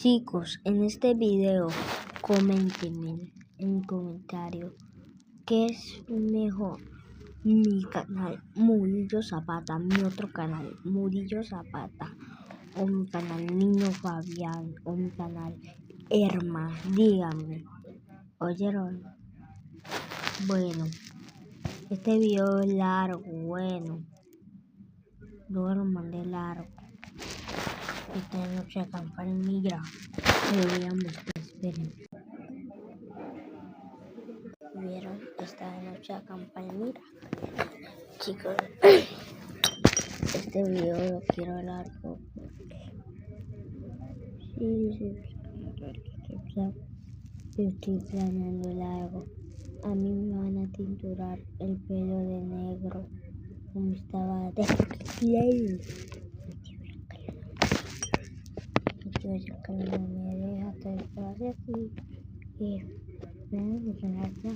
Chicos, en este video coméntenme en el comentario qué es mejor, mi canal Murillo Zapata, mi otro canal Murillo Zapata, o mi canal Niño Fabián, o mi canal Herma. Díganme, ¿oyeron? Bueno, este video es largo, bueno, luego lo mandé largo. Esta noche acá en Palmira, lo voy a mostrar, esperen. ¿Vieron? Esta noche acá en Palmira. Chicos, este video lo quiero largo. Sí, yo estoy planeando largo. A mí me van a tinturar el pelo de negro, como estaba de play. No me deja hacer así. Y me voy a ya.